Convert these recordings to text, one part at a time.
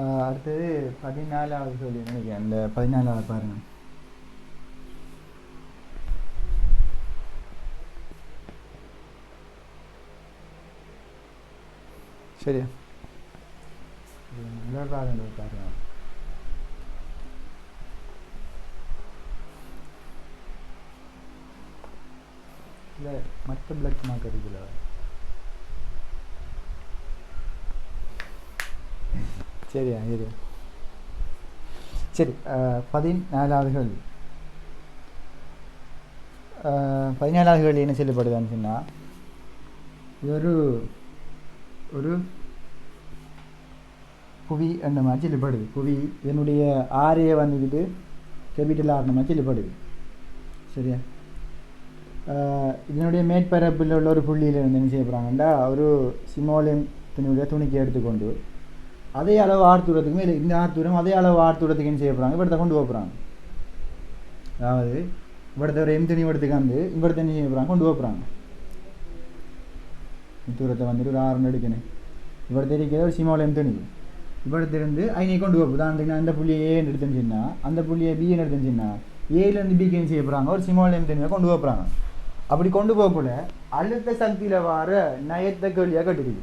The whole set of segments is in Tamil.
அடுத்தது 14வது சொல்லி நினைக்கிறேன். அந்த 14வது பாருங்கள். சரியா? பாருங்க. இல்லை மற்ற பிளக் மார்க் இருக்குல்ல, சரியா? சரி, 14வது கேள்வி. 14வது கேள்வி என்ன சொல்லப்படுதுன்னு சொன்னால், இது ஒரு புவி அந்த மாதிரி சொல்லப்படுது. புவி இதனுடைய ஆரையை வந்துக்கிட்டு கேபிட்டல் ஆர்ன மாதிரி சொல்லப்படுது. சரியா? இதனுடைய மேற்பரப்பில் உள்ள ஒரு புள்ளியில் இருந்து என்ன செய்ய போகிறாங்கன்னா, ஒரு சிமோலியத்தினுடைய துணிக்கை எடுத்துக்கொண்டு அதே அளவு ஆர்த்தூரத்துக்குமே இல்லை, இந்த ஆர்த்தூரம் அதே அளவு ஆர்த்தூரத்துக்கு என்ன செய்ய போகிறாங்க, இவடத்தை கொண்டு போகிறாங்க. அதாவது இவடத்தை ஒரு எம் துணி எடுத்துக்கு வந்து இவடத்தை என்ன செய்ய போகிறாங்க, கொண்டு போகிறாங்க. தூரத்தை வந்துட்டு ஒரு 6 எடுக்கணும். இவடத்தை இருக்கிற ஒரு சிமோலியம் துணி இவடத்திலிருந்து ஐநை கொண்டு போகுது. உதாரணத்துக்கு அந்த புள்ளியை ஏன்னு எடுத்துச்சுன்னா, அந்த புள்ளியை பின்னு எடுத்துச்சுன்னா, ஏலேருந்து பிக்கு என்ன செய்ய போகிறாங்க, ஒரு சிமோலியம் துணியை கொண்டு போகிறாங்க. அப்படி கொண்டு போகக்குள்ள அழுத்த சக்தியில் வர நயத்தை கேள்வியாக கட்டுக்குது.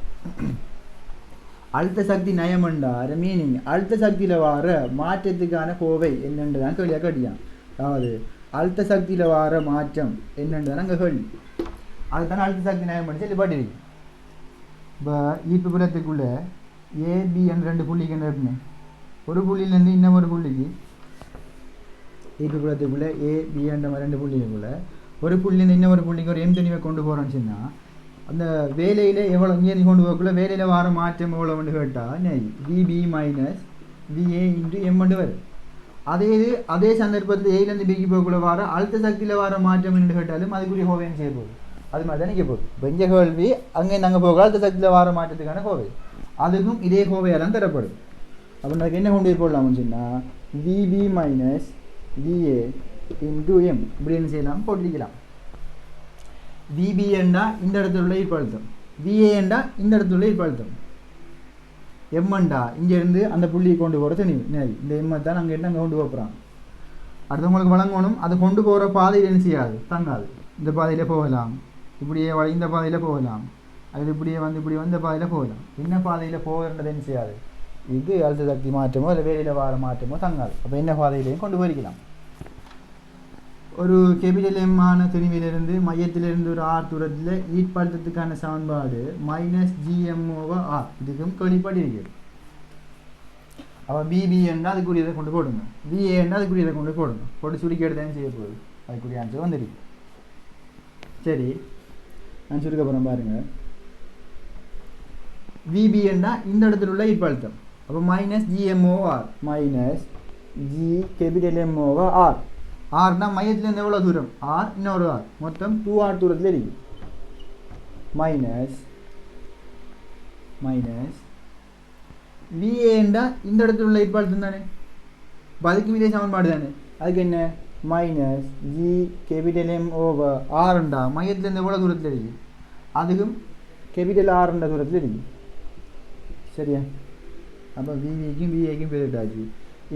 அழுத்த சக்தி நயமண்டார மீனிங் அழுத்த சக்தியில் வர மாற்றத்துக்கான கோவை என்னென்று தான் கேள்வியாக கட்டியான். அதாவது அழுத்த சக்தியில் வர மாற்றம் என்னென்று தான் அங்கே கேள்வி. அதுதானே அழுத்த சக்தி நயம் பண்ணி சொல்லி பாட்டிருக்கு. இப்போ ஈர்ப்பு புலத்துக்குள்ளே ஏபி என்ற 2 புள்ளிக்கு என்ன இருக்குன்னு, ஒரு புள்ளியிலேருந்து இன்னும் ஒரு புள்ளிக்கு ஈர்ப்பு புலத்துக்குள்ளே ஏபி என்ற 2 புள்ளிக்குள்ளே ஒரு புள்ளியிலேருந்து இன்னும் ஒரு புள்ளிக்கு ஒரு எம் துணிவை கொண்டு போகிறோன்னு சொன்னால், அந்த வேலையில் எவ்வளோ இங்கேருந்து கொண்டு போகக்குள்ள வேலையில் வர மாற்றம் எவ்வளோன்னு கேட்டால் விபி மைனஸ் விஏ இன்ட்டு எம்மெண்டு வரும். அதே சந்தர்ப்பத்தில் ஏலேருந்து பிக்கு போகக்குள்ள வர அழுத்த சக்தியில் வர மாற்றம் என்று கேட்டாலும் அதுக்குரிய கோவைன்னு செய்ய போகுது. அது மாதிரி தான் நிற்க போகுது. இப்போ இங்கே கேள்வி அங்கே நாங்கள் போக அழுத்த சக்தியில் வர மாற்றத்துக்கான கோவை, அதுக்கும் இதே கோவையெல்லாம் தரப்படும். அப்போ நமக்கு என்ன கொண்டு போய் போடலாம்னு சொன்னால், VP minus VA into M இப்படின்னு செய்யலாம், போட்டிருக்கலாம். விபி என்றா இந்த இடத்துல உள்ள ஈர்ப்பழுத்தம், விஏ என்றா இந்த இடத்துல உள்ள ஈர்ப்பழுத்தம், எம்எண்டா இங்கேருந்து அந்த புள்ளியை கொண்டு போகிற துணி இந்த எம்மை தான் அங்கே அங்கே கொண்டு போகிறாங்க. அடுத்தவங்களுக்கு வழங்கணும். அதை கொண்டு போகிற பாதையில் என்ன செய்யாது, தங்காது. இந்த பாதையில் போகலாம், இப்படியே இந்த பாதையில் போகலாம், அது இப்படியே வந்து இப்படி வந்த பாதையில் போகலாம். என்ன பாதையில் போகிறன்றது என்ன செய்யாது, இது அழுத்த சக்தி மாற்றமோ இல்லை வேலையில் வார மாற்றமோ தங்காது. அப்போ என்ன பாதையிலையும் கொண்டு போயிருக்கலாம். ஒரு கேபிட்டல் எம்மான துணிவிலிருந்து மையத்திலிருந்து ஒரு ஆர் தூரத்தில் ஈர்ப்பழுத்தத்துக்கான சமன்பாடு மைனஸ் GM/R இதுக்கும் கேள்விப்பட்டு இருக்குது. அப்போ பிபி என்றால் அதுக்குரியதை கொண்டு போடுங்க, விஏ என்றால் அதுக்குரியதை கொண்டு போடுங்க, போட்டு சுருக்கி எடுத்தாலும் செய்ய போகுது. அதுக்குரிய ஆன்சர் வந்துருக்கு. சரி, நான் சுருக்க போகிறேன் பாருங்கள். விபி என்றால் இந்த இடத்துல உள்ள ஈர்ப்பழுத்தம். அப்போ minus GM/R minus G capital M/R. ஆர்னா மையத்துலேருந்து எவ்வளோ தூரம், ஆர் இன்னொரு ஆர், மொத்தம் 2R தூரத்தில் இருக்குது. மைனஸ் விஏண்டா இந்த இடத்துல உள்ள ஈர்ப்பழுத்தம் தானே, இப்போ அதுக்கு இதே சமன்பாடு தானே. அதுக்கு என்ன, மைனஸ் ஜி கேபிட்டல் M/Rண்டா மையத்துலேருந்து எவ்வளோ தூரத்தில் இருக்குது, அதுக்கும் கேபிட்டல் ஆர்ன்ற தூரத்தில் இருக்குது. சரியா? அப்போ விவிக்கும் விஏக்கும் போயிட்டாச்சு.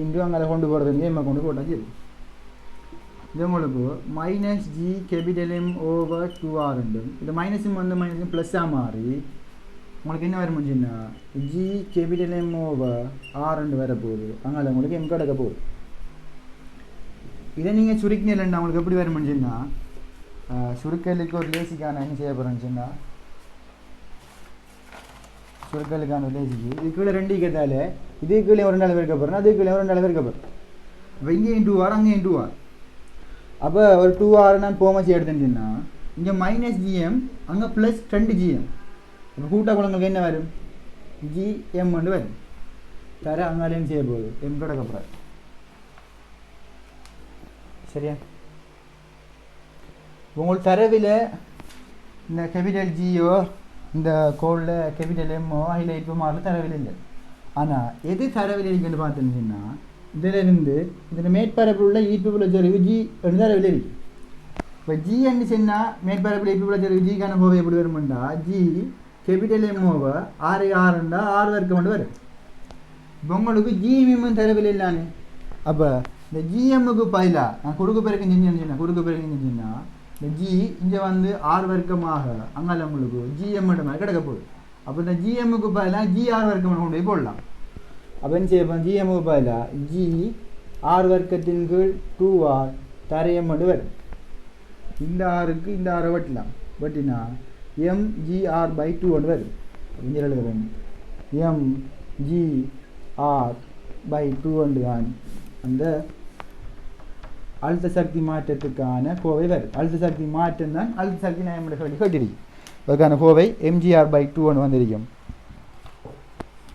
இன்றும் அங்கே அதை கொண்டு போகிறதுக்கு எம்மை கொண்டு போட்டாச்சு. இது உங்களுக்கு மைனஸ் ஜி கேபிட்டல் M/2R உண்டும். இது மைனஸும் வந்து மைனஸும் ப்ளஸ்ஸாக மாறி உங்களுக்கு என்ன வர முடிஞ்சுன்னா ஜி கேபிட்டல் M/R வரப்போகுது. அங்கே உங்களுக்கு எம் கிடக்க போகுது. இதை நீங்கள் சுருக்கினா உங்களுக்கு எப்படி வர முடிஞ்சுன்னா, சுருக்கலுக்கு ஒரு லேசிக்கான என்ன செய்ய போகிறேன்னு சுருக்கலுக்கான ஒரு லேசிக்கு இது கீழே 2 இருக்கிறதால இது கீழே ஒரு நாள் இருக்க போகிறேன், அது கீழே ஒரு நாள் இருக்க போகிறேன். இப்போ இங்கேயும் 2R அங்கேயும் 2R. அப்போ ஒரு 2R நான் போமச்சு எடுத்துட்டுன்னா இங்கே மைனஸ் GM அங்கே ப்ளஸ் 2GM. இப்போ கூட்டா குழந்தைங்களுக்கு என்ன வரும், GM வரும். தர அங்காலையும் செய்ய போகுது, எம் கிடக்கப்புறம். சரியா? உங்களுக்கு தரவில் இந்த கேபிட்டல் ஜியோ இந்த கோடில் கேபிட்டல் எம்மோ அதில் இப்போ மாறல தரவில் இல்லை. ஆனால் எது தரவில் இருக்குன்னு பார்த்துருந்துச்சுன்னா, இதிலிருந்து இதில் மேற்பரப்பில் உள்ள ஈர்ப்பு புல செறிவு ஜி என்று தரவில் இருக்கு. இப்போ ஜி என்று சொன்னால் மேற்பரப்பில் ஈர்ப்பு புல செறிவு ஜிக்கான போவை எப்படி வரும்னா, ஜி கேபிட்டல் எம்மோவை ஆர் ஆர்ண்டா ஆர் வர்க்கம் கொண்டு வரும். இப்போ உங்களுக்கு ஜிஎம்எம் தேவையில்லைன்னு. அப்போ இந்த ஜிஎம்முக்கு பதிலாக நான் குறுக்கு பெருக்கம் செஞ்சேன்னு குறுக்கு பெருக்கம் செஞ்சேன்னா இந்த ஜி இங்கே வந்து ஆறு வர்க்கமாக அங்கால உங்களுக்கு ஜிஎம் மாதிரி கிடக்க போகுது. அப்போ இந்த ஜிஎம்முக்கு பதிலாக ஜி ஆறு வர்க்கம் கொண்டு போய் போடலாம். அப்போ என்ன செய்யப்போ ஜிஎம்முக்கு பதிலாக ஜி ஆறு வர்க்கத்தின் கீழ் 2r தரையம் மட்டும் வரும். இந்த ஆறுக்கு இந்த ஆறை வெட்டலாம். வெட்டினா mgr/2 ஒன்று வரும். இங்கே எழுதுறேன் mgr/2 ஒன்று தான் அந்த அழுத்த சக்தி மாற்றத்துக்கான கோவை வரும். அழுத்த சக்தி மாற்றம் தான் அழுத்த சக்தி நியமன சொல்லி கட்டிருக்கும். அதுக்கான கோவை mgr/2 ஒன்று வந்திருக்கும்.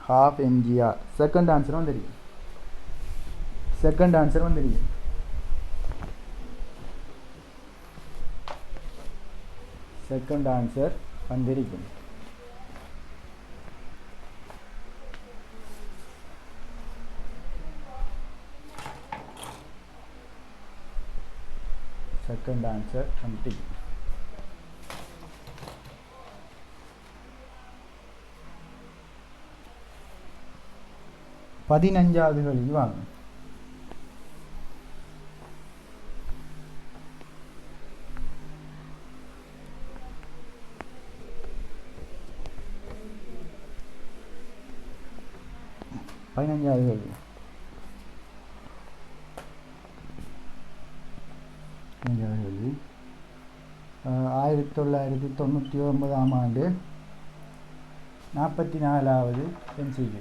half mgr. செகண்ட் ஆன்சர் வந்திருக்கும். செகண்ட் ஆன்சர் வந்திருக்கும். செகண்ட் ஆன்சர் வந்திருக்கும். செகண்ட் ஆன்சர் வந்திருக்கும். பதினஞ்சாவது கேள்வி வாங்க. பதினஞ்சாவது கேள்வி. 1999ஆம் ஆண்டு 44வது MCQ.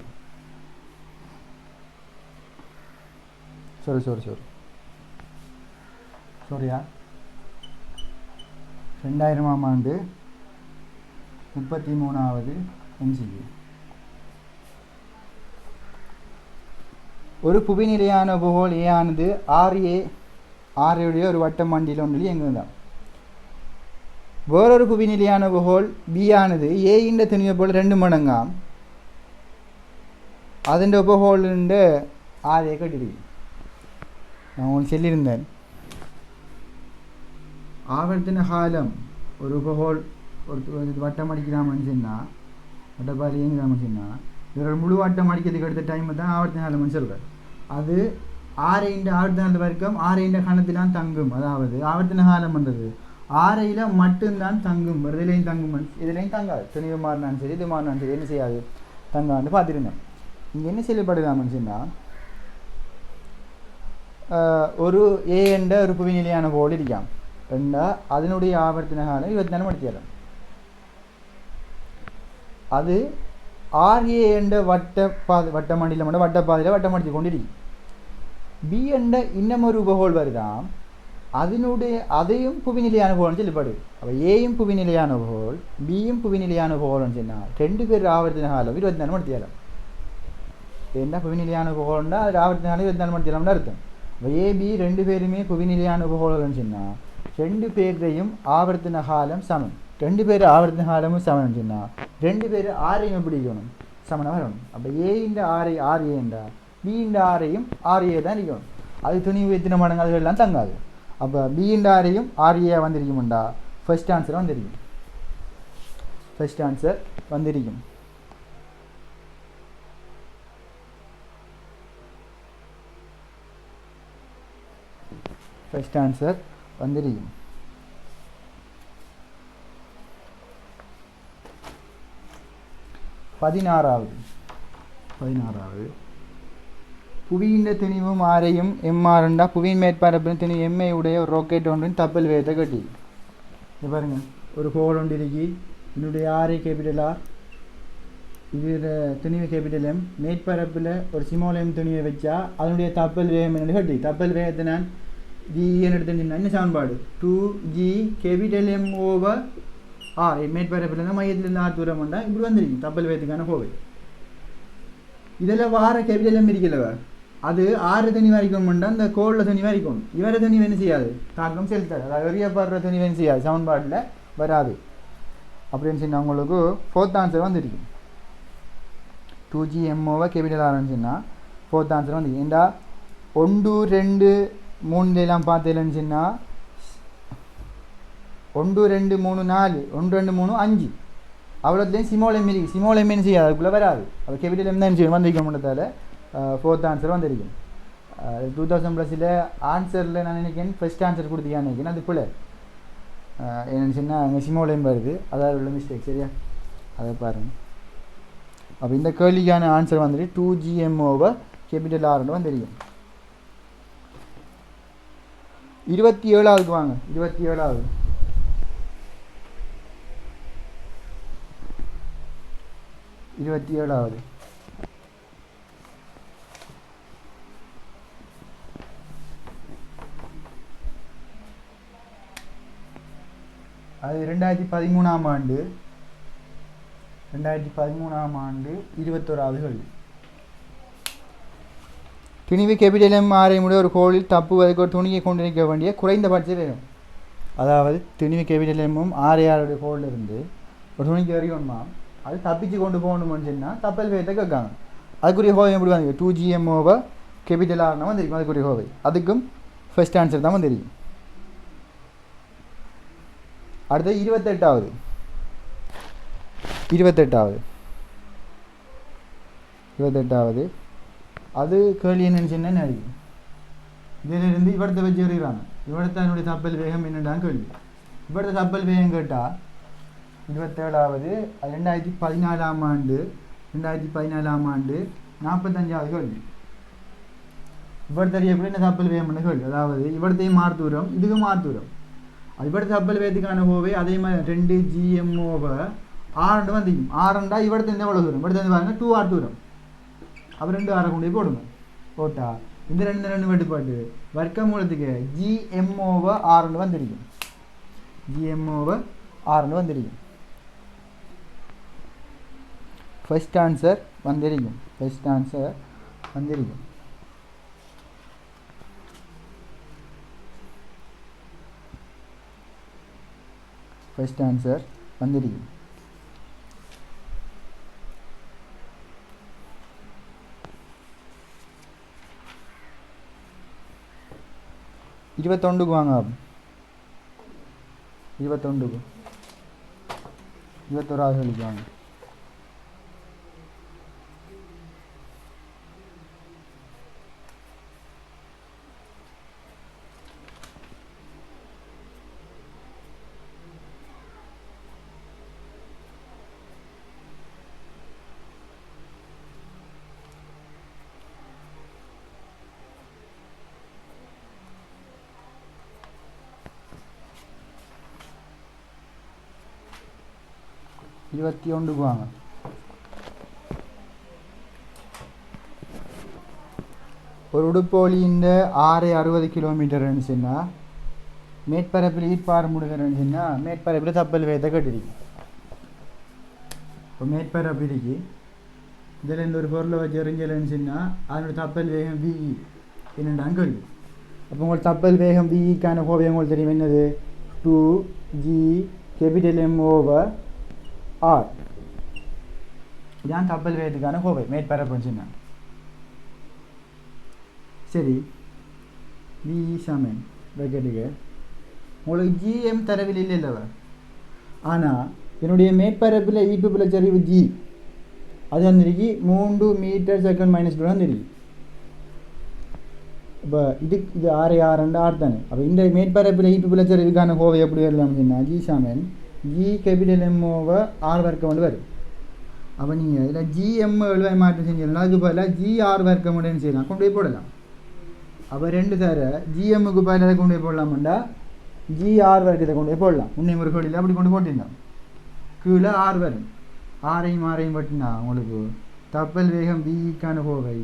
சாரியா 2000ஆம் ஆண்டு 33வது MCQ. ஒரு புவிநிலையான புகோள் ஏ ஆனது ஆரையுடைய ஒரு வட்ட மண்டியில் ஒன்றில் இயங்குதான். வேறொரு புவிநிலையான புகோள் பி ஆனது ஏ இன்ற துணிவை போல் 2 மடங்காம் അതിൻ്റെ ഉപഹോളിൻ്റെ ആരെയൊക്കെ ഇട്ടിരിക്കും. ഞാൻ சொல்லியிருந்தேன் ஆவர்த்தன காலம் ஒரு உபகோள் ஒரு வட்டம் அடிக்கிறாமன்னு சொன்னால் வட்டப்பால் இயங்குறாமன்னு சொன்னால் இவர்கள் முழு வட்டம் அடிக்கிறதுக்கு எடுத்த டைமை தான் ஆவர்த்தன காலம்னு சொல்கிறார். அது ஆரையின் ஆவர்த்தன வர்க்கம் ஆரையின் கணத்திலாம் தங்கும். அதாவது ஆவர்த்தன காலம் வந்தது ஆரையில் மட்டும்தான் தங்கும், இதுலேயும் தங்கும், இதுலேயும் தங்காது. துணிவு மாறினாலும் சரி இது மாறினாலும் சரி என்ன செய்யாது, தங்கான்னு பார்த்துருந்தேன். இங்கே என்ன செய்யப்படுதாமன்னு சொன்னால் ஒரு ஏ என்ற ஒரு புவிநிலையான கோள் இருக்காம் ரெண்டா அதனுடைய ஆவர்த்தன காலம் 24 மணித்தியாலம். அது ஆர்ஏ என்ற வட்ட மண்டியில் மட்டும் வட்டப்பாதையில் வட்டம் அடித்து கொண்டிருக்கும். பி என்ற இன்னும் ஒரு உபகோள் வருதாம், அதையும் புவிநிலையான கோள்னு சொல்லப்படுது. அப்போ ஏயும் புவிநிலையான கோள் பியும் புவிநிலையான கோள்னு சொன்னால் 2 பேர் ஆவர்த்தன காலம் 24 மணித்தியாலம். என்ன புவிநிலையான கோள்னா அது ஆவர்த்தன காலம் 24 மணித்தியாலம்னு அர்த்தம். அப்போ ஏபி 2 பேருமே புவிநிலையான கோள்னு சொன்னால் 2 பேரையும் ஆவர்த்தன காலம் சமம். 2 பேர் ஆவர்த்தன காலமும் சமம்னு சொன்னால் 2 பேர் ஆரையும் எப்படி இருக்கணும், சமனாக வரணும். அப்போ ஏ இந்த ஆரை ஆர்ஏ என்றா பி இந்த ஆரையும் ஆர்ஏ தான் இருக்கணும். அது துணிவு எத்தனை மடங்கு அதுலாம் தங்காது. அப்போ பி இந்த ஆரையும் ஆர்ஏ வந்திருக்கும்டா ஃபர்ஸ்ட் ஆன்சர் வந்திருக்கும். ஃபர்ஸ்ட் ஆன்சர் வந்திருக்கும். ஃபர்ஸ்ட் ஆன்சர் வந்திருக்கும். பதினாறாவது புவியின் திணிவும் ஆரையும் எம்ஆர்ண்டா புவியின் மேற்பரப்பின் திணிவு எம்ஐ உடைய ஒரு ராக்கெட் ஒன்றின் தப்பல் வேகத்தை கட்டி இது பாருங்க. ஒரு கோள் ஒன்று இருக்கி என்னுடைய ஆரை கேபிட்டல் ஆர், இதில் துணிவு கேபிட்டல் எம், மேற்பரப்பில் ஒரு சிமால் எம் துணிவை வச்சா அதனுடைய தப்பல் வேகம் என்னுடைய கட்டி. தப்பல் வேகத்தை நான் ஜிஎன்னு எடுத்துட்டீங்கன்னா என்ன சமன்பாடு 2g capital M over R. மேற்பரப்பில் மையத்திலிருந்து ஆர் தூரம் வந்தால் இப்படி வந்துருக்கும் தப்பல் வேகத்துக்கான கோவை. இதில் வார கேபிட்டல் எம் இருக்கலவ அது 6 தனி வரைக்கணும்னா அந்த கோளில் தனி வரைக்கணும். இவரை தனி என்ன செய்யாது, தாக்கம் செலுத்தாது. அதாவது எரியப்படுற தனி என்ன செய்யாது, சமன்பாட்டில் வராது. அப்படின்னு சொன்னால் உங்களுக்கு 4th ஆன்சர் வந்துருக்கும். 2g m ஓவர் கேபிட்டல் ஆர்னு சொன்னால் 4th ஆன்சர் வந்து. ஏண்டா 1 2 3 பார்த்தேன்னு சொன்னால் 1 2 3 4 1 2 3 5 அவ்வளோத்துலேயும் சிமோல் எம் இருக்கு. சிமோல் எம் என்ன செய்யாது, அதுக்குள்ளே வராது. அது கேபிட்டல் எம் தான் வந்திருக்க முடியதால் ஃபோர்த் ஆன்சர் வந்திருக்கும். 2000 ப்ளஸில் ஆன்சரில் நான் நினைக்கிறேன் ஃபஸ்ட் ஆன்சர் கொடுத்தியான்னு நினைக்கிறேன். அது பிள்ளை என்னென்னு சொன்னால் அங்கே சிமோலையும் வருது, அதாவது உள்ள மிஸ்டேக். சரியா, அதை பாருங்கள். அப்போ இந்த கேள்விக்கான ஆன்சர் வந்துட்டு 2GMO கேபிட்டல் ஆர்னு வந்துருக்கும். 27வது வாங்க. 27வது அது 2013ஆம் ஆண்டு 21வது கேள்வி. துணிவு கேபிட்டல் எம் ஆரைமுடைய ஒரு கோளில் தப்புவதற்கு ஒரு துணியை கொண்டிருக்க வேண்டிய குறைந்தபட்ச வேகம். அதாவது துணிவு கேபிட்டல் எம்மும் ஆரையாருடைய கோளில் இருந்து ஒரு துணிக்கு வரைக்கும்மா அது தப்பிச்சு கொண்டு போகணும்னு சொன்னால் தப்பல் வேகத்தை கேட்காங்க. அதுக்குரிய ஹோவை எப்படி வந்து 2GMO கேபிட்டல் ஆர்னா வந்துருக்கும். அதுக்குரிய ஹோவை அதுக்கும் ஃபர்ஸ்ட் ஆன்சர் தான் வந்துருக்கும். அடுத்து 28வது அது கேள்வி என்னன்னு சொன்னால் நினைக்கும். இதிலிருந்து இவடத்தை வச்சு வருகிறாங்க. இவடத்தை என்னுடைய தப்பல் வேகம் என்னென்னு கேள்வி. இவடத்தை தப்பல் வேகம் கேட்டால் 27வது 2014ஆம் ஆண்டு 45வது கேள்வி. இவடத்தை அறியக்கூடிய என்ன தப்பல் வேகம்னு கேள்வி. அதாவது இவடத்தையும் மார்த்தூரம், இதுக்கும் மார்த்தூரம். அது இவடத்தை தப்பல் வேகத்துக்கான ஹோவை அதே மாதிரி 2GMO ஆரண்டு வந்துக்கும். ஆரண்டா இவடத்தை எவ்வளோ தூரம்? இவடத்தை வந்து பாருங்கள் 2R தூரம். அப்புறம் 2 ஆரை கொண்டு போய் போடுங்க. போட்டால் இந்த ரெண்டு வெட்டுப்பாட்டு வர்க்கமூலத்துக்கு GMO ஆரண்டு வந்துருக்கும். ஃபர்ஸ்ட் ஆன்சர் வந்திருக்கும். ஃபர்ஸ்ட் ஆன்சர் வந்திருக்கும். 21க்கு வாங்க. 21வது கேள்விக்கு வாங்க. வாங்க. ஒரு உடுப்போலியின் 60 கிலோமீட்டர்னு சொன்னால் மேற்பரப்பில் ஈர்ப்பாறு முடுகிறன்னு சொன்னால் மேற்பரப்பில் தப்பல் வேகத்தை கட்டிருக்கு. இப்போ மேற்பரப்பு இருக்கு, இதில் இந்த ஒரு பொருளை வச்சு எறிஞ்சலன்னு சொன்னால் அதனுடைய தப்பல் வேகம் VE என்னென்னு கேள்வி. அப்போ உங்களுக்கு தப்பல் வேகம் VEக்கான ஹோவை உங்களுக்கு தெரியும். என்னது? 2GMO R. இதான் தப்பல் வேகத்துக்கான ஹோவை மேற்பரப்புன்னு சொன்னாங்க. சரி, VE சமன் வைக்கிறதுக்கு உங்களுக்கு GM தரவில் இல்லைல்லவ. ஆனால் என்னுடைய மேற்பரப்பில் ஈர்ப்பு சரிவு G அது வந்துருக்கு 3 மீட்டர் செகண்ட் -2 வந்துருக்கு. இப்போ இது 6 R தானே. அப்போ இந்த மேற்பரப்பில் ஈர்ப்பு சரிவுக்கான ஹோவை எப்படி வரலாம் சொன்னால் G சமன் GMO R வர்க்கம் கொண்டு வரும். அப்போ நீங்கள் இதில் GM எழுவாய் மாற்றம் செஞ்சீங்கன்னா அதுக்கு பதிலாக GR வர்க்கம் கொண்டு செய்யலாம், கொண்டு போய் போடலாம். அப்போ 2 தர GMக்கு பதிலாக கொண்டு போய் போடலாம்டா GR வர்க்கத்தை கொண்டு போய் போடலாம். உன்னை ஒரு கோடியில் அப்படி கொண்டு போட்டிருந்தோம். கீழே R வரும். ஆரையும் பட்டினா உங்களுக்கு தப்பல் வேகம் VEக்கான ஹோவை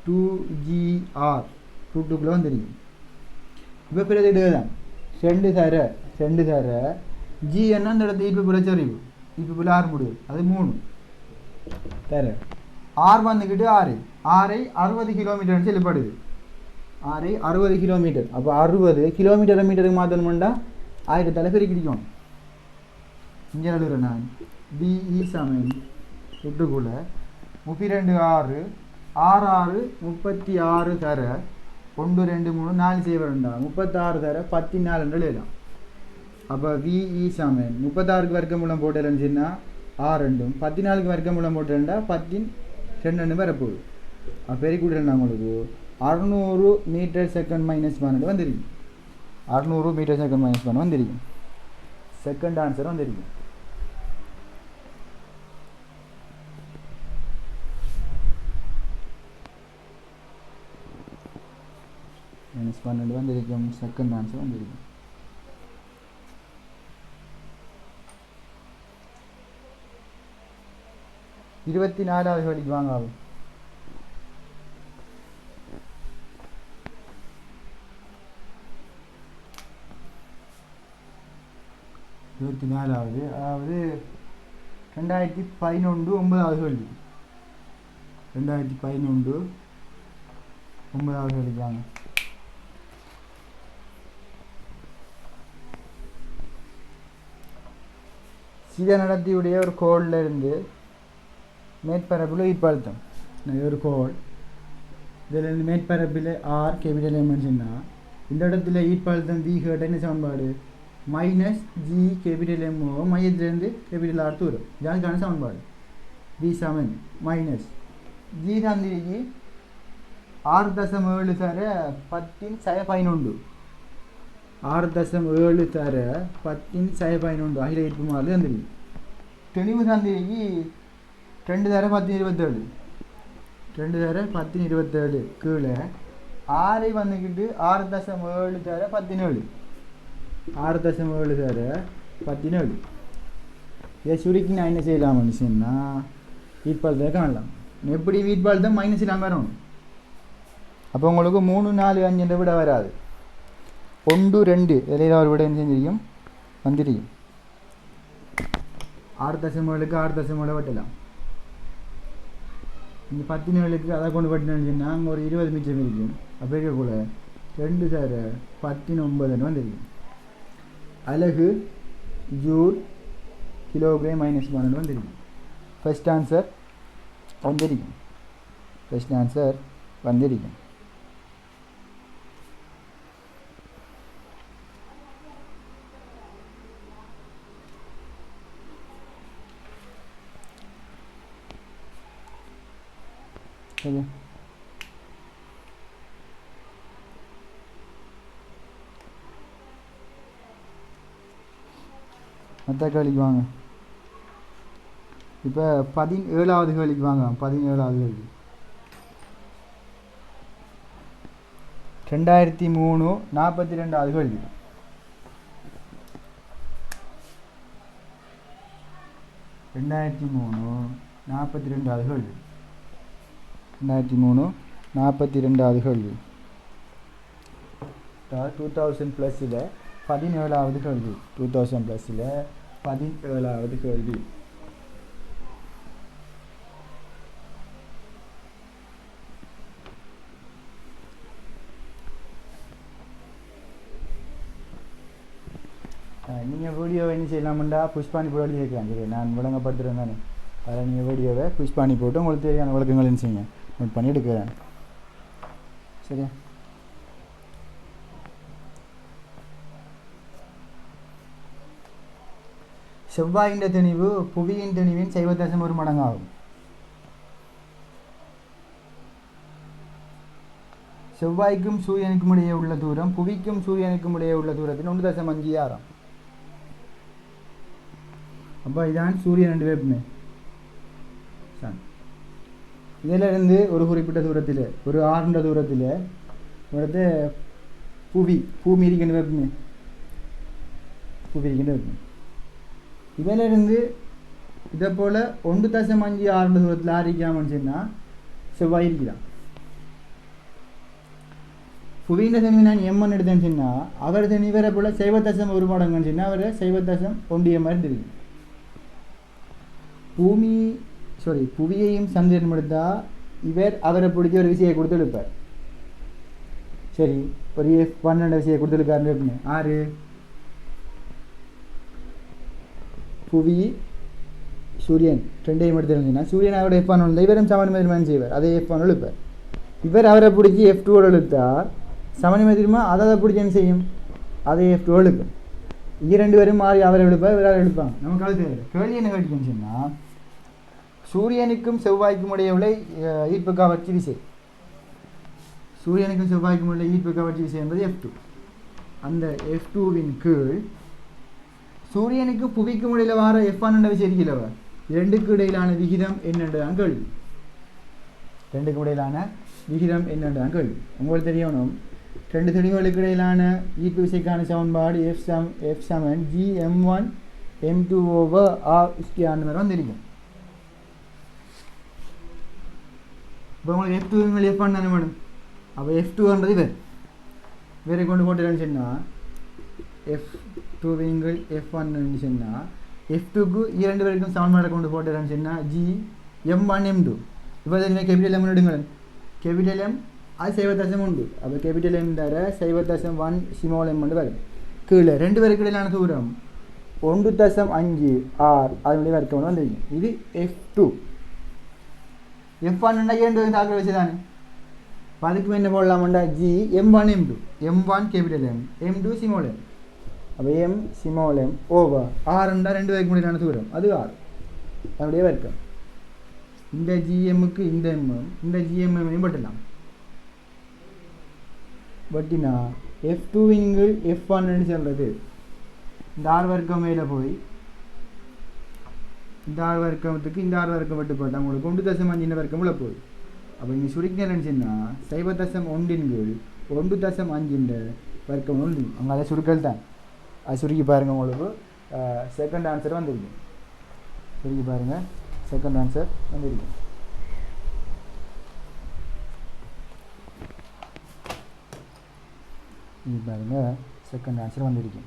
2GR ரூட்டுக்குள்ளே வந்துருக்கு. இப்போ பிறகு இதுதான் 2 தர G என்ன அந்த இடத்துல ஈர்ப்பு புலச்சரிவு ஈர்ப்பு R முடிவு அது 3 தர R வந்துக்கிட்டு 6 60 கிலோமீட்டர்னு செல்லப்படுது. 60 கிலோமீட்டர். அப்போ 60 கிலோமீட்டர் மீட்டருக்கு மாற்றணும்னா 1000 பிரிக்கணும். இங்கே எழுதுகிறேன் நான் VE சமன் விட்டுக்குள்ள 32 6 36 தர 1 2 3 4 செய்ய வேண்டாம் 36 தர 14 எழுதலாம். அப்போ VE சமன் 36க்கு வர்க்கமூலம் போட்டேன்னு சொன்னால் 6 14க்கு வர்க்கமூலம் போட்டேன்டா 10 2 வரப்போகுது. பெருக்கூட்டல் உங்களுக்கு 600 மீட்டர் செகண்ட் -12 வந்திருக்கு. 600 மீட்டர் செகண்ட் -12 வந்திருக்கு. செகண்ட் ஆன்சர் வந்திருக்கு. -12 வந்திருக்கும். செகண்ட் ஆன்சர் வந்திருக்கு. 24வது கேள்விக்கு வாங்க. ஆகும் 24வது, அதாவது 2011 9வது கேள்வி. 2011 9வது கேள்விக்கு வாங்க. சித நடத்தியுடைய ஒரு கோளில் இருந்து மேற்பரப்பில் ஈர்ப்பழுத்தம் ஒரு கோள், இதில் இருந்து மேற்பரப்பில் ஆர் கேபிட்டல் எம்னா இந்த இடத்துல ஈர்ப்பழுத்தம் வி கேட்ட என்ன சமன்பாடு? -g கேபிட்டல் எம் மையத்திலிருந்து கேபிட்டல் ஆர் தூரம். இதுக்கான சமன்பாடு வி சமன் -g தந்திரிக்கு 6.7 தர 10^11 6.7 தர 10^11 அகில ஈர்ப்பு மாதிரி தந்திருக்கு. தெளிவு தந்திரிக்கு 2 தர 10^27 2 தர 10^27 கீழே 6 வந்துக்கிட்டு 6.7 தர 17 6.7 தர 17. இதை சுருக்கி நான் என்ன செய்யலாம்னு சொன்னால் ஈர்ப்பழுத்தத்தை காணலாம். எப்படி ஈர்ப்பழுத்தம் மைனஸ் இல்லாமல் வரணும். அப்போ உங்களுக்கு 3 4 5 விட வராது. 1 2 இதில் ஒரு விட என்ன செஞ்சிருக்கும் வந்துருக்கும். 6.7க்கு 6.7 வெட்டலாம். இந்த 17க்கு அதை கொண்டு வெட்டினு சொன்னால் அங்கே ஒரு 20 மிச்சம் இருக்கும். அப்போ இருக்கக்கூட 2 தர 19 வந்துருக்கும். அலகு ஜூல் கிலோகிராம் -12 வந்துருக்கும். ஃபர்ஸ்ட் ஆன்சர் வந்திருக்கும். ஃபர்ஸ்ட் ஆன்சர் வந்திருக்கும். சரி, மற்ற கேள்விக்கு வாங்க. இப்போ 17வது கேள்விக்கு வாங்க. 17வது கேள்வி 2003 42வது கேள்வி. 2003 42வது கேள்வி. 2003 42வது கேள்வி. 2000 +ல் 17வது கேள்வி. 2000 +ல் 17வது கேள்வி. நீங்கள் வீடியோவை என்ன செய்யலாம்டா புஷ்பாணி போட்டு கேட்கலாம். சரி, நான் விளங்கப்படுத்துகிறேன் தானே. அதில் நீங்கள் வீடியோவை புஷ்பாணி போட்டு உங்களுக்கு தேவையான விளக்கங்கள் என்ன செய்யுங்க நோட் பண்ணி எடுக்கிறேன். சரியா? செவ்வாயின் திணிவு புவியின் திணிவின் 1 மடங்காகும். செவ்வாய்க்கும் சூரியனுக்கும் இடையே உள்ள தூரம் புவிக்கும் சூரியனுக்கும் இடையே உள்ள தூரத்தின் 1.5 ஆரம். அப்போ இதான் சூரியன் ரெண்டு வேப்புமே. இதில் இருந்து ஒரு குறிப்பிட்ட தூரத்தில் ஒரு 6 தூரத்தில் அடுத்து பூமி இருக்கின்ற வேப்புமே. புவி இருக்கின்ற வேப்புமே. இதில் இருந்து இதை போல் 1.5 தூரத்தில் ஆரிக்காமன்னு சொன்னால் செவ்வாய் இருக்கிறான். புவியின் தனிவு நான் எம்மன் எடுத்தேன்னு சொன்னால் அவர் தனிவரை போல் 1 மடங்குன்னு சொன்னால் அவர் 1 எம் இருந்திருக்கு. புவியையும் சந்திரன் எடுத்தால் இவர் அவரை பிடிச்சி ஒரு விஷயம் கொடுத்து எடுப்பார். சரி, ஒரு F12 விஷயம் கொடுத்துருக்காருன்னு இருக்குங்க. 6 புவி சூரியன் 2ஐயும் எடுத்துருந்துச்சுன்னா சூரியன் அவரோட F1 இருந்தால் இவரும் சமநிலை செய்வார். அதே F1 எழுப்பார். இவர் அவரை பிடிச்சி F2 எழுத்தார். சமநிலை தெரியுமா? அதை பிடிச்சி என்ன செய்யும்? அதே F2 எழுப்பு. இங்கே 2 பேரும் மாறி அவரை எழுப்பார், இவரால் எழுப்பாங்க. நமக்கு அது தெரியாது. கேள்வி என்ன கேட்டுச்சுன்னா சூரியனுக்கும் செவ்வாய்க்கும் உடைய ஈர்ப்பு கவர்ச்சி விசை. சூரியனுக்கும் செவ்வாய்க்கும் உள்ள ஈர்ப்பு கவர்ச்சி விசை என்பது F2. அந்த F2வின் கீழ் சூரியனுக்கும் புவிக்கும் இடையில வர F1 என்ற விசை இருக்கிறவ, இரண்டுக்கு இடையிலான விகிதம் என்னென்றதான் கேள்வி. ரெண்டுக்கும் இடையிலான விகிதம் என்னென்றதான் கேள்வி. உங்களுக்கு தெரியணும், ரெண்டு திணிவுகளுக்கு இடையிலான ஈர்ப்பு விசைக்கான சமன்பாடு F சமன் Gm1 m2 over r square அந்த மாதிரி வந்துருக்கும். இப்போ உங்களுக்கு F2 F1 தானே வேணும். அப்போ F2ன்றது வேறு கொண்டு போட்டுன்னு சொன்னால் F2 F1 சொன்னால் F2க்கு இரண்டு பேருக்கும் சமன்பாடை கொண்டு போட்டுன்னு சொன்னால் Gm1 m2. இப்போ தெரியுமா கேபிட்டல் M எடுங்களேன். கேபிட்டல் M அது சைவத்தசம் உண்டு. அப்போ கேபிட்டல் M தர சைவத்தசம் 1 ஸ்மால் m வந்து வரும். கீழே ரெண்டு பேருக்கு இடையிலான தூரம் 1.5 r அதனுடைய வர்க்கம் வந்துருக்கும். இது F2. F1 இரண்டு பேரும் தாக்கல் வச்சு தானே. இப்போ அதுக்கு என்ன போடலாம்டா Gm1 m2. M1 capital M, M2 small m. அப்போ M small m over r என்றால் ரெண்டு பேருக்கு இடையிலான தூரம், அது r அதனுடைய வர்க்கம். இந்த Gmக்கு இந்த M, இந்த Gm பட்டலாம் பட்டினா F2 F1 சொல்கிறது இந்த ஆர் வர்க்கம் மேலே போய் இந்த ஆர் வர்க்கத்துக்கு இந்த ஆர் வர்க்கம் விட்டு போட்டால் உங்களுக்கு 1.5 வர்க்கம் உள்ள போய். அப்போ இங்கே சுருக்கினு சொன்னால் 0.1 1.5 வர்க்கம் உண்டு. அங்கே அதை சுருக்கல் தான். அது சுருக்கி பாருங்கள், உங்களுக்கு செகண்ட் ஆன்சர் வந்துருக்கு. சுருக்கி பாருங்கள், செகண்ட் ஆன்சர் வந்துருக்கு. இது பாருங்கள், செகண்ட் ஆன்சர் வந்துருக்கு.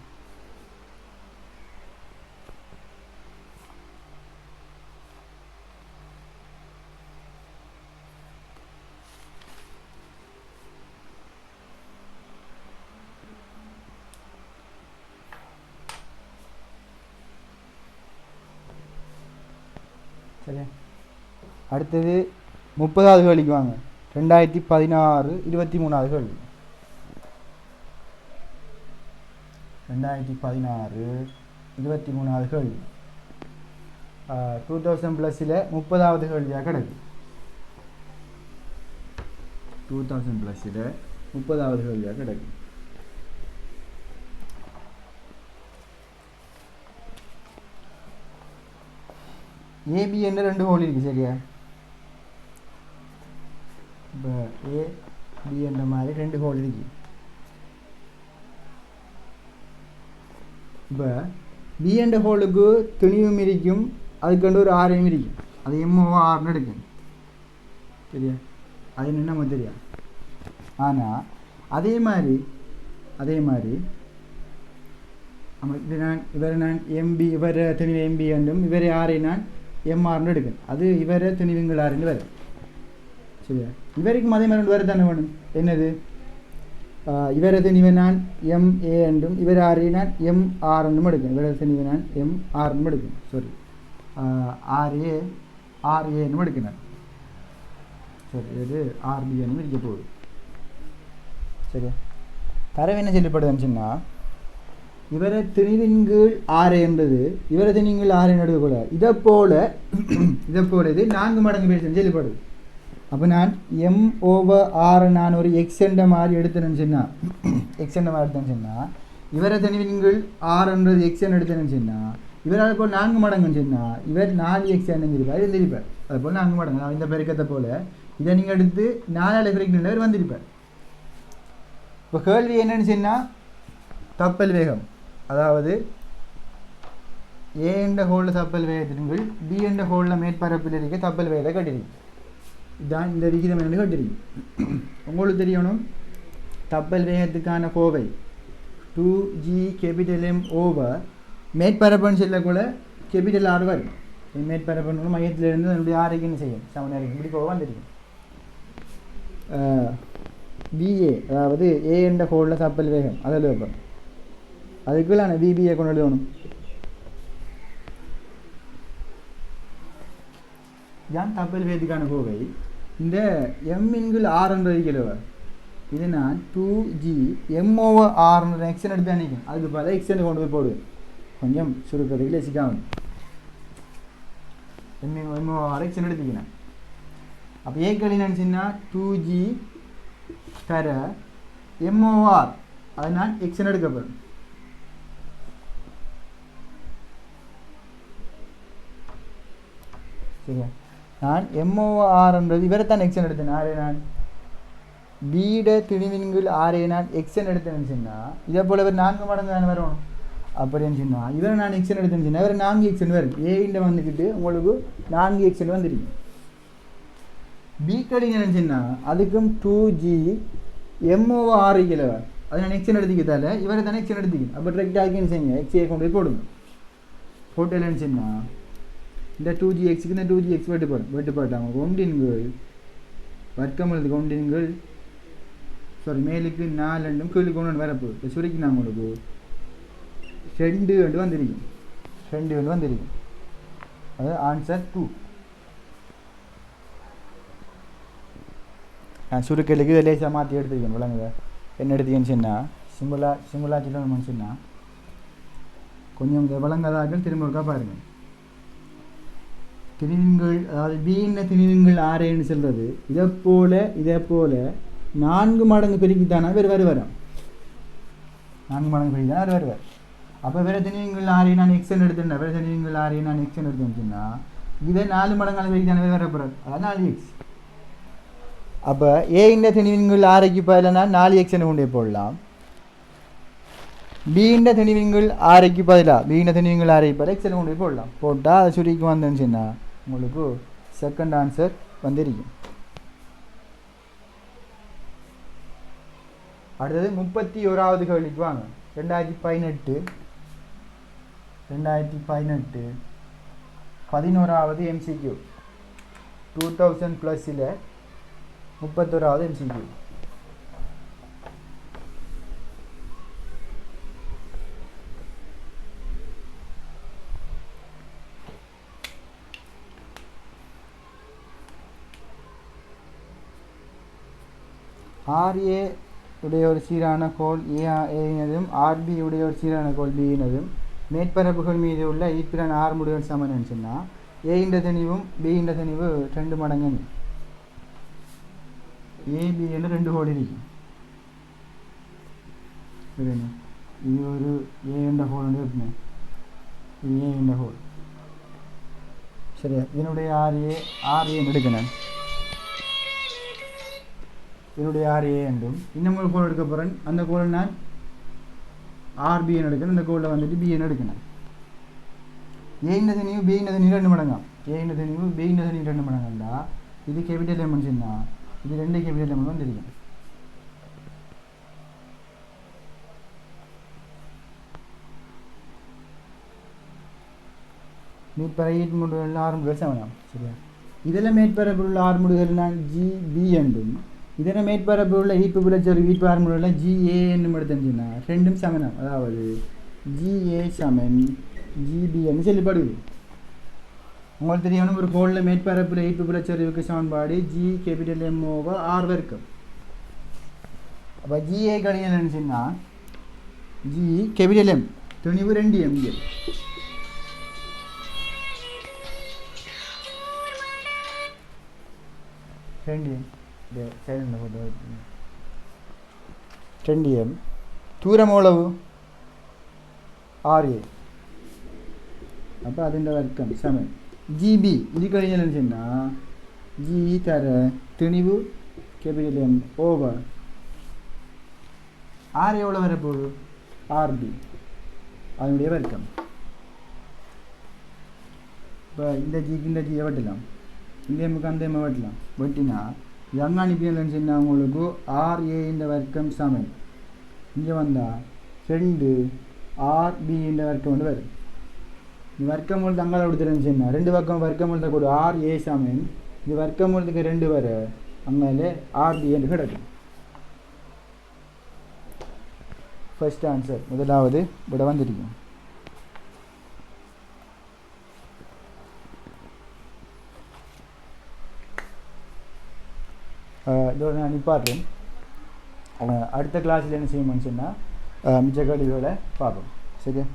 சரி, அடுத்தது 30வது கேள்விக்கு வாங்க. 2016 23வது கேள்வி. 2016 23வது கேள்வி 2000 +ல் 30வது கேள்வியாக கிடக்கு. 2000 +ல் 30வது கேள்வியாக கிடக்கு. ஏபி என்ற ரெண்டு ஹோல் இருக்குது சரியா. இப்போ ஏபி என்ற மாதிரி ரெண்டு ஹோல் இருக்குது. இப்போ பி என்ற ஹோலுக்கு துணிவும் இருக்கும், அதுக்கு ஒரு ஆரையும் இருக்கும். அது எம்ஓவா ஆறுன்னு எடுக்கும் சரியா. அது என்ன நமக்கு தெரியும். ஆனால் அதே மாதிரி நான் எம்பி இவரை துணிவு எம்பி என்றும் இவரை ஆரை நான் எம்ஆர்னு எடுக்கணும். அது இவரை துணிவுங்கள் ஆறுன்னு வரும் சரியா. இவருக்கும் அதே மாதிரி வேறு தானே வேணும். என்னது, இவரை துணிவை நான் எம்ஏ என்றும் இவர் ஆரை நான் எம்ஆர் என்றும் எடுக்கணும். இவரை துணிவை நான் எம்ஆர்னு எடுக்கணும். சாரி, ஆர்ஏன்னு எடுக்கணும். சரி, இது ஆர்பின்னு இருக்க போகுது சரியா. தரவு என்ன சொல்லப்படுதுன்னு சொன்னால், இவரை திணிவின்கீழ் ஆறு என்பது இவரை திணிவின்கீழ் ஆறு எடுக்கக்கூட இதை போல இது 4 மடங்கு பேர் சொல்லப்படுது. அப்போ நான் M/R நான் ஒரு எக்ஸ் என்ற மாதிரி எடுத்தேன்னு சொன்னால் இவரை திணிவின்கீழ் ஆறுன்றது எக்ஸ்ன்னு எடுத்தேன்னு சொன்னால் இவரால் போல் 4 மடங்குன்னு சொன்னால் இவர் 4x இருப்பார் இருந்திருப்பார். அது போல் 4 மடங்கு இந்த பெருக்கத்தை போல் இதை நீங்கள் எடுத்து 4ஆல் பெருக்கின்றவர் வந்திருப்பார். இப்போ கேள்வி என்னன்னு சொன்னால், தப்பல் வேகம், அதாவது ஏ என்ற ஹோலில் தப்பல் வேகத்தின்கள் பி என்ற ஹோலில் மேற்பரப்பில் இருக்க தப்பல் வேகத்தை கட்டிருக்கு. இதுதான் இந்த விகிதம் என்று கட்டிருக்கு. உங்களுக்கு தெரியணும், தப்பல் வேகத்துக்கான கோவை 2G ஓவர் மேற்பரப்புன்னு சொல்லக்கூட கேபிட்டல் ஆர் வரும். மேற்பரப்பு மையத்திலிருந்து அதனுடைய ஆரோக்கியம் செய்யும் சமநேரம் இப்படி கோவை வந்துருக்கும். பிஏ அதாவது ஏ என்ற ஹோலில் தப்பல் வேகம் அதில் வைப்போம். அதுக்குள்ள நான் பிபிஏ கொண்டு எழுதணும். இதுதான் தப்பல் வேகத்துக்கான கோவை. இந்த M/R கிலோ இது நான் 2G/R எக்ஸ்என் எடுத்து அன்னைக்கும் அதுக்கு பல எக்ஸ்என் கொண்டு போய் போடுவேன். கொஞ்சம் சுருக்கிறதுக்கு லசிக்காகும். MOR எக்ஸ்ன்னு எடுத்துக்கிறேன். அப்போ ஏக்கள் என்னச்சுன்னா 2G தர MOR அது நான் எக்ஸ்ன்னு எடுக்கப்படும். சரியா, நான் MORன்றது இவரை தான் எக்ஸ்ன்னு எடுத்தேன். ஆரே நான் பீட திணிவின்கள் ஆரே நான் எக்ஸ்ன்னு எடுத்தேன்னு சொன்னால் இதே போல் இவர் 4 மடங்கு தானே வரணும். அப்படின்னு சொன்னால் இவரை நான் எக்ஸ்ன்னு எடுத்தேன்னு சொன்னால் இவர் 4 எக்ஸ்ன்னு வரும். ஏண்ட வந்துக்கிட்டு உங்களுக்கு 4 எக்ஸ்ன்னு வந்துருக்கு. பி கடிங்க நினச்சின்னா அதுக்கும் 2G MOR கிலோ அது நான் எக்ஸ்ன்னு எடுத்துக்கிட்டால இவரை தானே எக்ஸ்ன்னு எடுத்துக்கணும். அப்போ டிரெக்ட் ஆகின்னு செய்யுங்க, எக்ஸே கொண்டு போய் போடுங்க. போட்டோலன்னு சொன்னால் இந்த 2GXக்கு இந்த 2GX வெட்டு போட்டாங்க. ஒன்றின்கள் வர்க்கமுள்ளதுக்கு ஒன்றின்கள் சாரி மேலுக்கு 4 கீழுக்கு 1 வரப்போ இப்போ சுருக்கி நான் உங்களுக்கு 2 வந்துருக்கும். 2 வந்துருக்கும். அது ஆன்சர் 2. நான் சுருக்கலுக்கு இதை லேசாக மாற்றி எடுத்துருக்கேன். விளங்குதா என்ன எடுத்துக்கன்னு சொன்னால் சிம்பிளாக சொல்லணும்னு சொன்னால் கொஞ்சம் விளங்காதாக்கள் திரும்ப இருக்கா பாருங்கள். திணிவுங்கள் அதாவது பீன திணிவுங்கள் ஆரேன்னு சொல்கிறது இதை போல் 4 மடங்கு பெருக்கித்தானா வேறு வருவாராம். 4 மடங்கு பெருக்கித்தானா வருவார். அப்போ வேறு திணிவுங்கள் ஆரே நான் எக்ஸ்ன்னு எடுத்துட்டேன். வேறு திணிவுங்கள் ஆரே நான் எக்ஸ்ன்னு எடுத்துன்னா இதை 4 மடங்கான பெருக்கித்தான வேறு வரப்போறாரு. அதான் 4x. அப்போ ஏ திணிவுங்கள் ஆரைக்கு பதிலாக நான் 4xன்னு கொண்டே போடலாம். பீண்ட திணிவுங்கள் ஆரைக்கு பதிலாக திணிவுங்கள் ஆரைக்கு பதிலாக எக்ஸ்ன்னு கொண்டு போய் போடலாம். போட்டால் அது சுருக்கி வந்துச்சுன்னா உங்களுக்கு செகண்ட் ஆன்சர் வந்துருக்கும். அடுத்தது 31வது கேள்விக்கு வாங்க. 2018 11வது MCQ 2000+ல் 31வது MCQ. RA உடைய ஒரு சீரான கோள் ஏனதும் RB உடைய ஒரு சீரான கோள் பியினதும் மேற்பரப்புகள் மீது உள்ள ஈப்பிரன் 6 முடிவுகள் சமன்னு சொன்னால் ஏன்ற திணிவும் பின்ற திணிவு 2 மடங்கு. AB என்று 2 கோள் இருக்கும். இது ஒரு A என்ற கோள் இருக்குங்க. இது A என்ற கோள். சரியா, இதனுடைய RA எடுக்கணும். இதனுடைய RA என்றும் இன்னும் ஒரு கோள் எடுக்க போகிறேன். அந்த கோளை நான் RBN எடுக்கணும். இந்த கோளில் வந்துட்டு BN எடுக்கணும். ஏன்ற திணிவு பின்ற திணிவு 2 மடங்காம். ஏன்ற திணிவு பின்ற திணிவு 2 மடங்காண்டா இது கேபிட்டல் எம்னு சொன்னால் இது 2 கேபிட்டல் எம் தான் தெரியும். மேற்பரப்பு முடிவுகள் 6 முடிவுகள் சமனாம். சரியா, இதில் மேற்பரப்பு உள்ள 6 முடிவுகள் நான் GB என்றும் இதனை மேற்பரப்பு உள்ள ஈர்ப்பு விளைச்சல் ஈர்ப்பு 6 முடிவுகள் GA என்னும் எடுத்துச்சுன்னா 2ம் சமனம். அதாவது GA சமன் GBன்னு சொல்லப்படுது. உங்களுக்கு தெரியணும் ஒரு கோளில் மேற்பரப்பில் ஈர்ப்பு விளைச்சறிவுக்கு சமன்பாடு G கேபிட்டல் M/R வர்க்கம். அப்போ GA கணியம் நினச்சின்னா G கேபிட்டல் M துணிவு 2M. தூரம் எவ்வளவு RA. அப்போ அதுன்ற வர்க்கம் சமன் GB. இது கழிஞ்சல் சொன்னால் G தர திணிவு கேபிட்டல் M ஓவர் R எவ்வளோ வரப்போகுது RB அதனுடைய வர்க்கம். இப்போ இந்த ஜிக்கு இந்த ஜியை வெட்டலாம், இந்த எம்முக்கு அந்த எம்மை வெட்டலாம். வெட்டினா இது அங்கே அனுப்பினு சொன்னால் உங்களுக்கு RA இந்த வர்க்கம் சமன் இங்கே வந்தால் 2 RB இந்த வர்க்கம் வந்து வரும். இந்த வர்க்கமூலத்தை அங்கே கொடுத்துருன்னு சொன்னால் 2 பக்கம் வர்க்கமூலத்தை கூட RA சமன் இந்த வர்க்கமூலத்துக்கு 2 வர அங்கே RB என்று கிடைக்கும். ஃபர்ஸ்ட் ஆன்சர் முதலாவது விட வந்துருக்கும். இதோட நான் நிப்பாட்டுறேன். அடுத்த கிளாஸில் என்ன செய்யணும்னு சொன்னால் மிச்ச கடிகளோட பார்ப்போம். சரியா?